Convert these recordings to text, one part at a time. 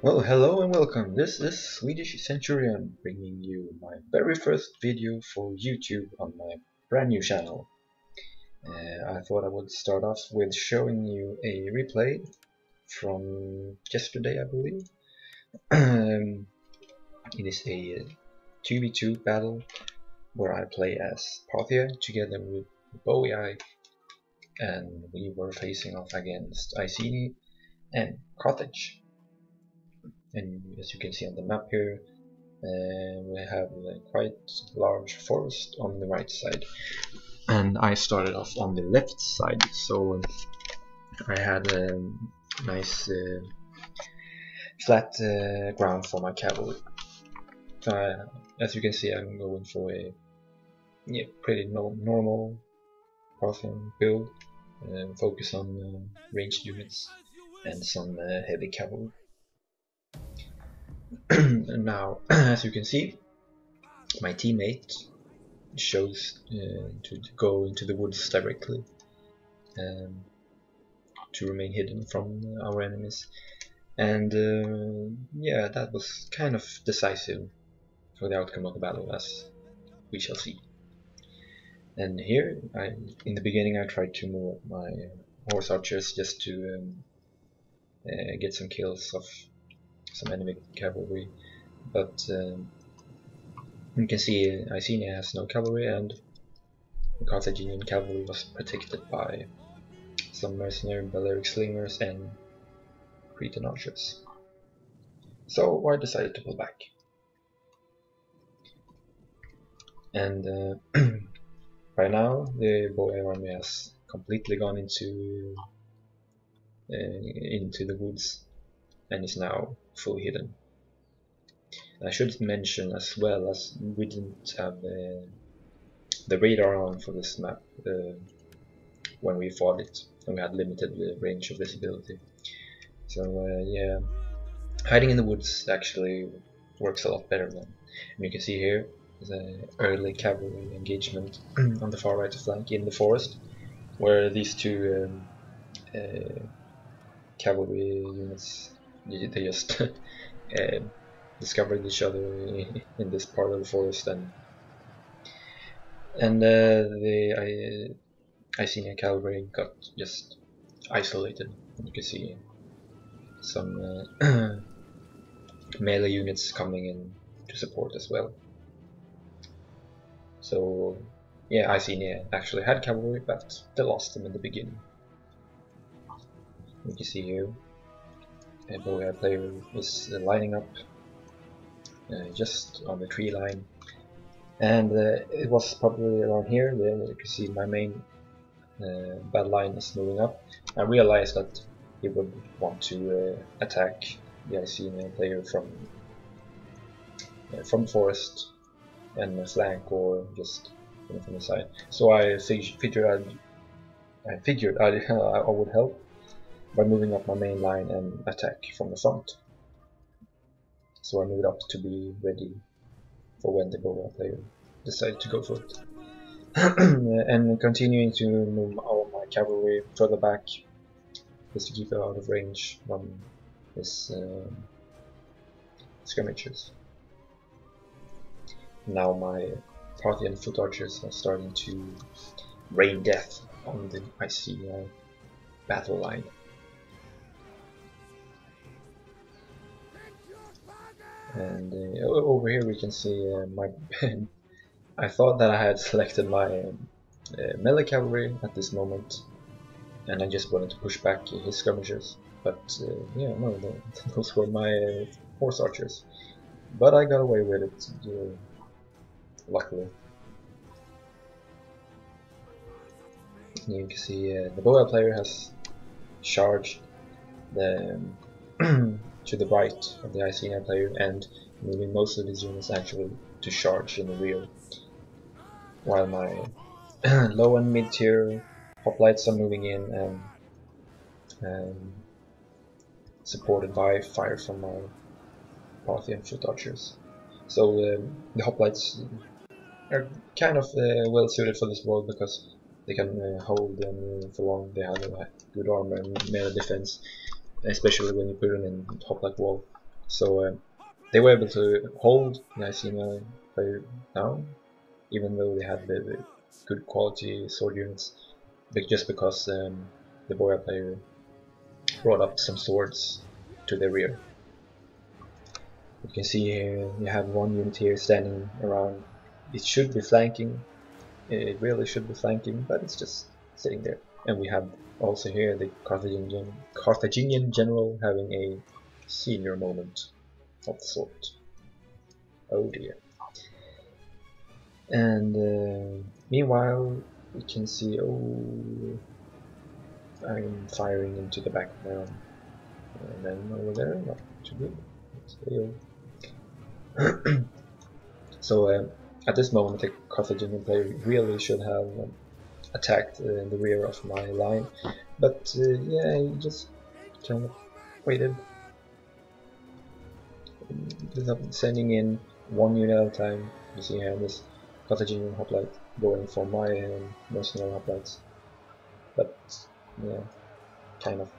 Well, hello and welcome. This is Swedish Centurion bringing you my very first video for YouTube on my brand new channel. I thought I would start off with showing you a replay from yesterday, I believe. It is a 2v2 battle where I play as Parthia together with Boei, and we were facing off against Iceni and Carthage. And as you can see on the map here, we have a quite large forest on the right side, and I started off on the left side, so I had a nice flat ground for my cavalry. As you can see, I'm going for a pretty normal Parthian build, focus on ranged units and some heavy cavalry. And now, as you can see, my teammate chose to go into the woods directly to remain hidden from our enemies, and yeah, that was kind of decisive for the outcome of the battle, as we shall see. And here, in the beginning, I tried to move up my horse archers just to get some kills of some enemy cavalry, but you can see Iceni has no cavalry, and the Carthaginian cavalry was protected by some mercenary Balearic slingers and Cretan archers. So I decided to pull back. And by now the Boei army has completely gone into the woods and is now fully hidden. I should mention as well, as we didn't have the radar on for this map when we fought it, and we had limited range of visibility. So yeah, hiding in the woods actually works a lot better than. And you can see here the early cavalry engagement on the far right flank in the forest, where these two cavalry units, they just discovered each other in this part of the forest, and the Iceni cavalry got just isolated. You can see some melee units coming in to support as well. So yeah, Iceni actually had cavalry, but they lost them in the beginning. You can see here a Boei player is lining up just on the tree line, and it was probably around here. You can see my main battle line is moving up. I realized that he would want to attack the Iceni player from forest and flank, or just from the side. So I figured I would help by moving up my main line and attack from the front. So I moved up to be ready for when the Boei player decided to go for it. And continuing to move all my cavalry further back, just to keep it out of range from his skirmishers. Now my Parthian foot archers are starting to rain death on the Iceni battle line. And over here we can see my I thought that I had selected my melee cavalry at this moment, and I just wanted to push back his skirmishers, but yeah, no, those were my horse archers. But I got away with it, luckily. And you can see the Boei player has charged the to the right of the Iceni player, and moving most of his units actually to charge in the rear, while my low and mid tier hoplites are moving in and supported by fire from my Parthian foot archers. So the hoplites are kind of well suited for this world, because they can hold them for long. They have good armor and melee defense, especially when you put them in hoplite wall. So they were able to hold the Icenia player down, even though they had the good quality sword units, but just because the Boya player brought up some swords to the rear. You can see here you have one unit here standing around. It should be flanking. It really should be flanking, but it's just sitting there. And we have also here the Carthaginian general having a senior moment of the sort. Oh dear. And meanwhile, we can see, oh, I'm firing into the background. And then over there, not too good. So at this moment, the Carthaginian player really should have attacked in the rear of my line, but yeah, he just kind of waited, sending in one unit at a time. You see here this Carthaginian hoplite going for my mercenary hoplites, but yeah, kind of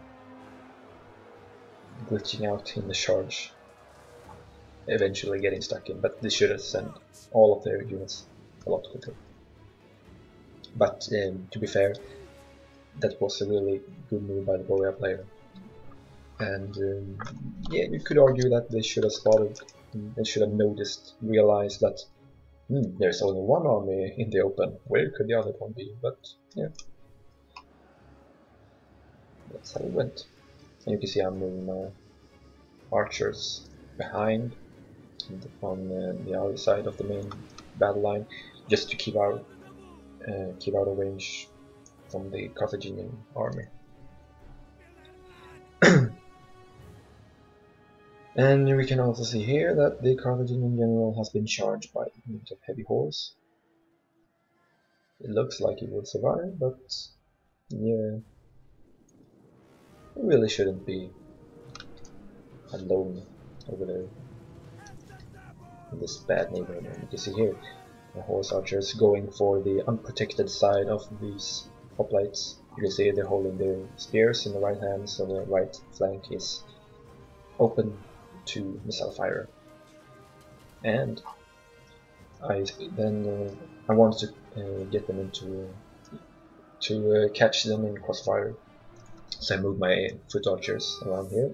glitching out in the charge, eventually getting stuck in, but they should have sent all of their units a lot quicker. But to be fair, that was a really good move by the Boya player. And yeah, you could argue that they should have spotted, they should have noticed, realized that there's only one army in the open, where could the other one be? But yeah, that's how it went. And you can see I'm moving my archers behind on the other side of the main battle line, just to keep out of range from the Carthaginian army. And we can also see here that the Carthaginian general has been charged by a unit of heavy horse. It looks like he will survive, but yeah, he really shouldn't be alone over there in this bad neighborhood. And you can see here the horse archers going for the unprotected side of these hoplites. You can see they're holding their spears in the right hand, so the right flank is open to missile fire. And I wanted to get them into to catch them in crossfire, so I moved my foot archers around here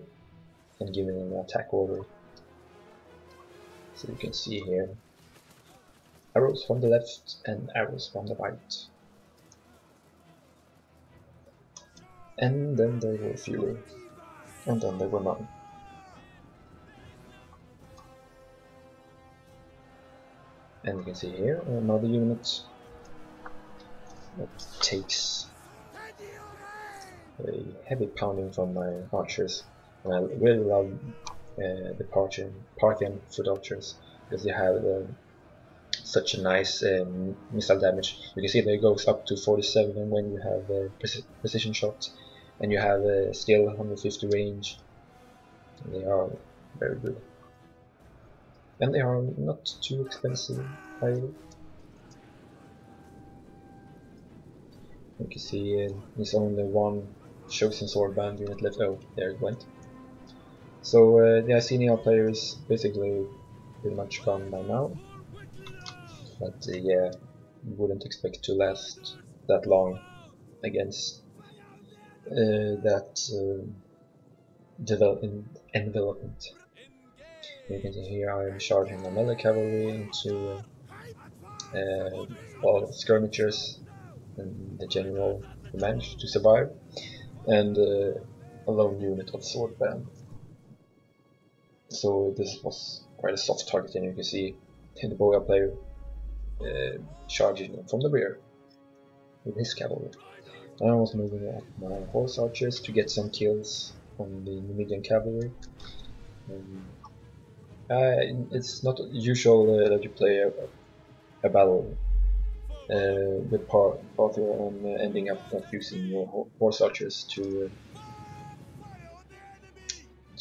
and giving them an attack order. So you can see here arrows from the left and arrows from the right. And then there were fewer, and then there were none. And you can see here another unit that takes a heavy pounding from my archers. And I really love the Parthian foot archers, because they have such a nice missile damage. You can see that it goes up to 47 when you have precision shots, and you have still 150 range. And they are very good. And they are not too expensive either. You can see there's only one chosen swordband unit left. Oh, there it went. So the Icenia player is basically pretty much gone by now. But yeah, wouldn't expect to last that long against that envelopment. You can see here I'm charging another cavalry into all skirmishers, and the general managed to survive, and a lone unit of swordband. So this was quite a soft target, and you can see the Boya player charging from the rear with his cavalry. And I was moving up my horse archers to get some kills on the Numidian cavalry. It's not usual that you play a battle with Parthia and ending up using your horse archers to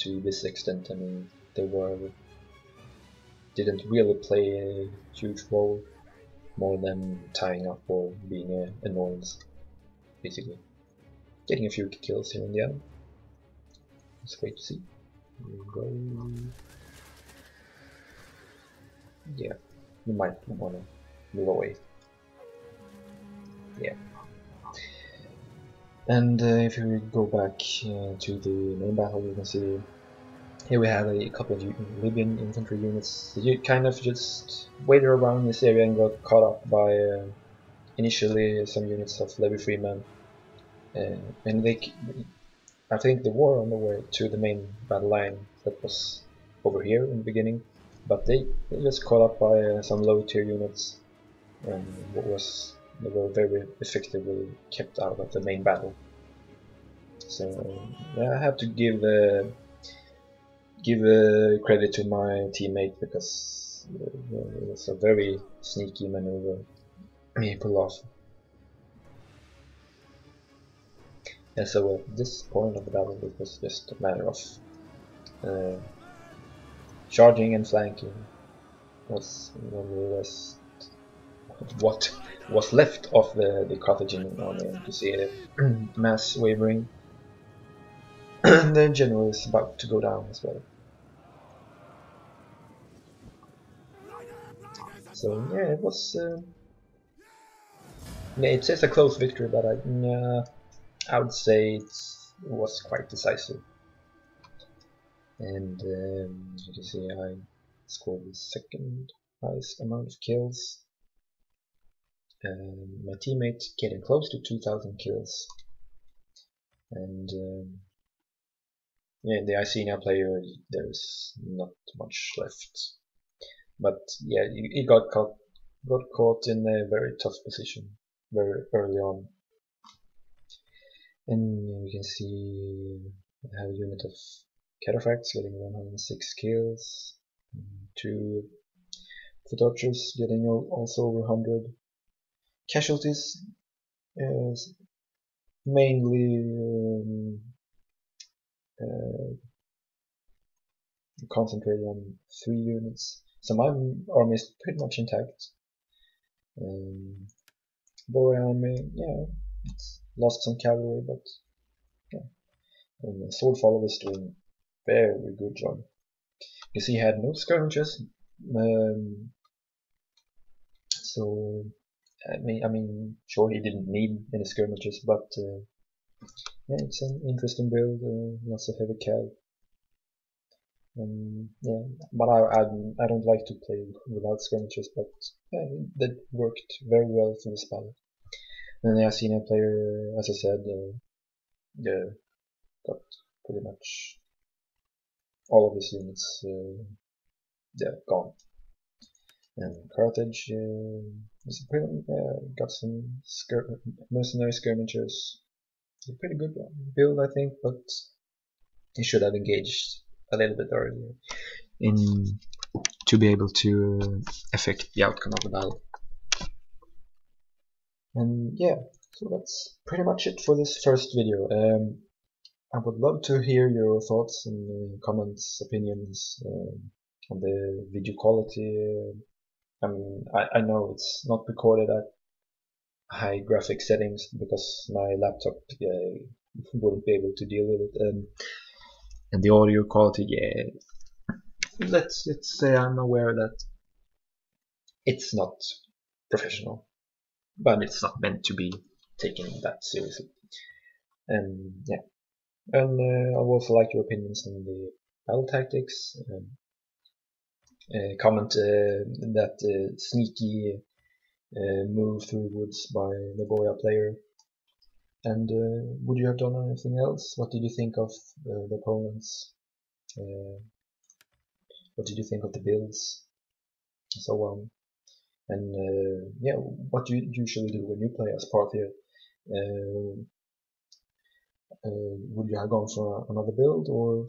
this extent. I mean, they didn't really play a huge role, more than tying up or being an annoyance, basically. Getting a few kills here in the end. It's great to see. Go. Yeah, you might want to move away. Yeah. And if we go back to the main battle, you can see here we have a couple of Libyan infantry units. You kind of just waited around this area and got caught up by initially some units of Levy Freeman, and I think they were on the way to the main battle line that was over here in the beginning, but they just caught up by some low tier units, and they were very effectively kept out of the main battle. So yeah, I have to give credit to my teammate, because it was a very sneaky maneuver he pulled off. And so at this point of the battle, it was just a matter of charging and flanking. Was what was left of the Carthaginian army. You see a mass wavering, and the general is about to go down as well. So yeah, it was. Yeah, it says a close victory, but I would say it was quite decisive. And you can see I scored the second highest amount of kills. My teammate getting close to 2,000 kills. And yeah, the Icenia player, there's not much left. But yeah, he got caught in a very tough position very early on. And you can see I have a unit of Cataphracts getting 106 kills, 2 foot archers getting also over 100. Casualties is mainly concentrated on 3 units, so my army is pretty much intact. Boy army, yeah, it's lost some cavalry, but yeah. And the sword follower is doing very good job. You see, he had no skirmishes, so I mean, sure, he didn't need any skirmishes, but yeah, it's an interesting build. Lots of heavy cav. Yeah, but I don't like to play without skirmishes, but yeah, that worked very well for this battle. And the Icenia player, as I said, got pretty much all of his units gone. And Carthage got some mercenary skirmishers. It's a pretty good build, I think, but he should have engaged a little bit earlier to be able to affect the outcome of the battle. And yeah, so that's pretty much it for this first video. I would love to hear your thoughts and comments, opinions on the video quality. I mean, I know it's not recorded at high graphic settings because my laptop wouldn't be able to deal with it, and the audio quality, yeah, let's say I'm aware that it's not professional, but it's not meant to be taken that seriously. And yeah, and I would also like your opinions on the battle tactics. Comment that sneaky move through woods by the Goya player. And would you have done anything else? What did you think of the opponents? What did you think of the builds? And so on. And yeah, what do you usually do when you play as Parthia? Would you have gone for another build, or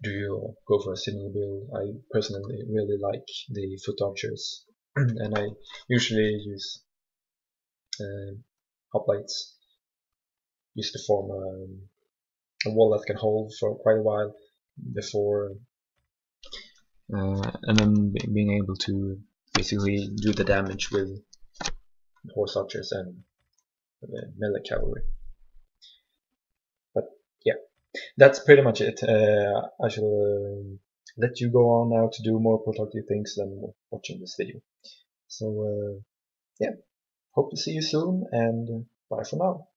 do you go for a similar build? I personally really like the foot archers, and I usually use hoplites used to form a wall that can hold for quite a while before, and then being able to basically do the damage with horse archers and melee cavalry. But yeah, that's pretty much it. I shall let you go on now to do more productive things than watching this video. So yeah, hope to see you soon, and bye for now.